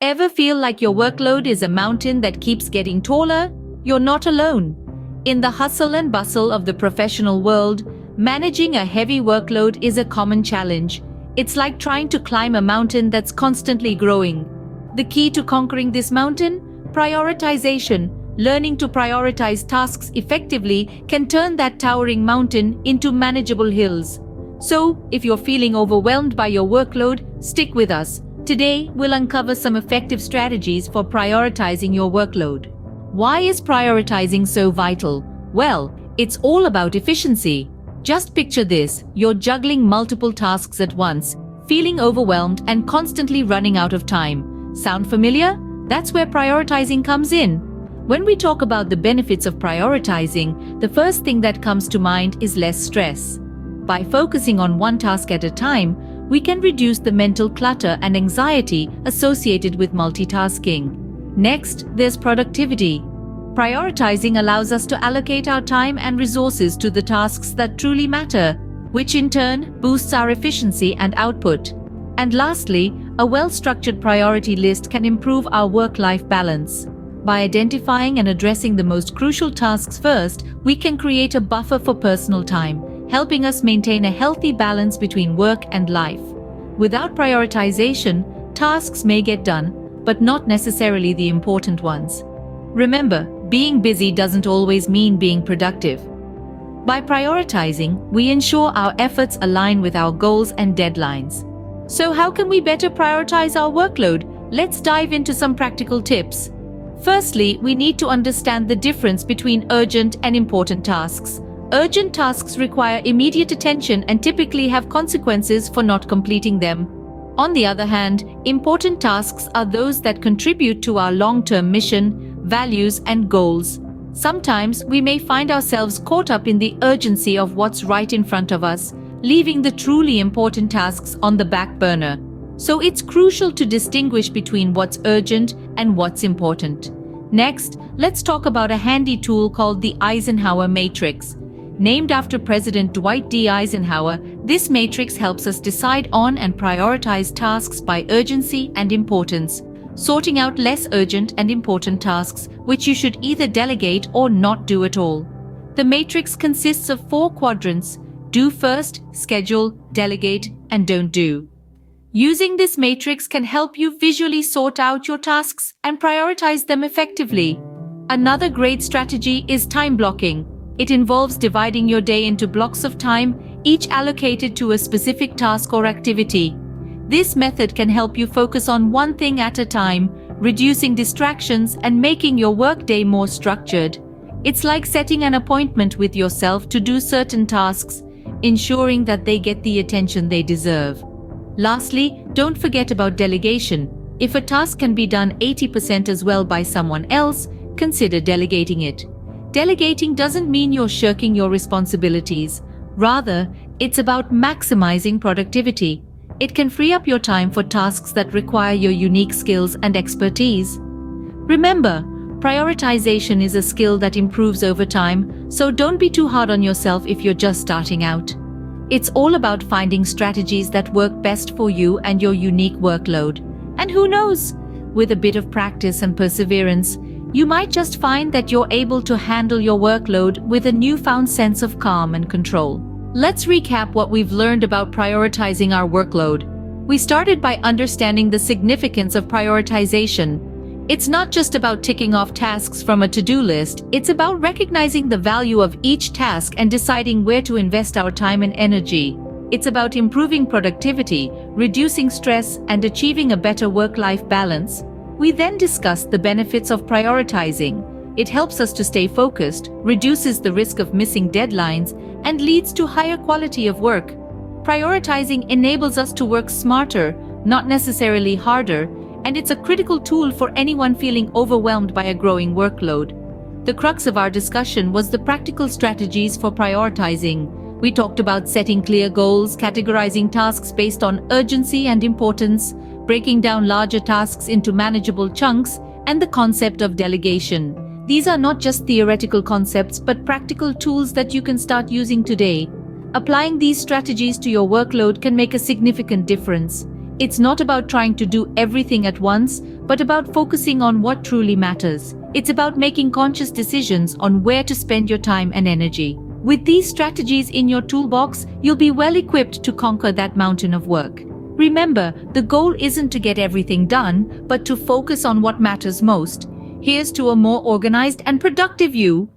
Ever feel like your workload is a mountain that keeps getting taller? You're not alone. In the hustle and bustle of the professional world, managing a heavy workload is a common challenge. It's like trying to climb a mountain that's constantly growing. The key to conquering this mountain? Prioritization. Learning to prioritize tasks effectively can turn that towering mountain into manageable hills. So, if you're feeling overwhelmed by your workload, stick with us. Today, we'll uncover some effective strategies for prioritizing your workload. Why is prioritizing so vital? Well, it's all about efficiency. Just picture this: you're juggling multiple tasks at once, feeling overwhelmed and constantly running out of time. Sound familiar? That's where prioritizing comes in. When we talk about the benefits of prioritizing, the first thing that comes to mind is less stress. By focusing on one task at a time, we can reduce the mental clutter and anxiety associated with multitasking. Next, there's productivity. Prioritizing allows us to allocate our time and resources to the tasks that truly matter, which in turn boosts our efficiency and output. And lastly, a well-structured priority list can improve our work-life balance. By identifying and addressing the most crucial tasks first, we can create a buffer for personal time, helping us maintain a healthy balance between work and life. Without prioritization, tasks may get done, but not necessarily the important ones. Remember, being busy doesn't always mean being productive. By prioritizing, we ensure our efforts align with our goals and deadlines. So how can we better prioritize our workload? Let's dive into some practical tips. Firstly, we need to understand the difference between urgent and important tasks. Urgent tasks require immediate attention and typically have consequences for not completing them. On the other hand, important tasks are those that contribute to our long-term mission, values, and goals. Sometimes we may find ourselves caught up in the urgency of what's right in front of us, leaving the truly important tasks on the back burner. So it's crucial to distinguish between what's urgent and what's important. Next, let's talk about a handy tool called the Eisenhower Matrix. Named after President Dwight D. Eisenhower, this matrix helps us decide on and prioritize tasks by urgency and importance, sorting out less urgent and important tasks, which you should either delegate or not do at all. The matrix consists of 4 quadrants: do first, schedule, delegate, and don't do. Using this matrix can help you visually sort out your tasks and prioritize them effectively. Another great strategy is time blocking. It involves dividing your day into blocks of time, each allocated to a specific task or activity. This method can help you focus on one thing at a time, reducing distractions and making your workday more structured. It's like setting an appointment with yourself to do certain tasks, ensuring that they get the attention they deserve. Lastly, don't forget about delegation. If a task can be done 80% as well by someone else, consider delegating it. Delegating doesn't mean you're shirking your responsibilities. Rather, it's about maximizing productivity. It can free up your time for tasks that require your unique skills and expertise. Remember, prioritization is a skill that improves over time, so don't be too hard on yourself if you're just starting out. It's all about finding strategies that work best for you and your unique workload. And who knows, with a bit of practice and perseverance, you might just find that you're able to handle your workload with a newfound sense of calm and control. Let's recap what we've learned about prioritizing our workload. We started by understanding the significance of prioritization. It's not just about ticking off tasks from a to-do list, it's about recognizing the value of each task and deciding where to invest our time and energy. It's about improving productivity, reducing stress, and achieving a better work-life balance. We then discussed the benefits of prioritizing. It helps us to stay focused, reduces the risk of missing deadlines, and leads to higher quality of work. Prioritizing enables us to work smarter, not necessarily harder, and it's a critical tool for anyone feeling overwhelmed by a growing workload. The crux of our discussion was the practical strategies for prioritizing. We talked about setting clear goals, categorizing tasks based on urgency and importance, breaking down larger tasks into manageable chunks, and the concept of delegation. These are not just theoretical concepts, but practical tools that you can start using today. Applying these strategies to your workload can make a significant difference. It's not about trying to do everything at once, but about focusing on what truly matters. It's about making conscious decisions on where to spend your time and energy. With these strategies in your toolbox, you'll be well equipped to conquer that mountain of work. Remember, the goal isn't to get everything done, but to focus on what matters most. Here's to a more organized and productive you.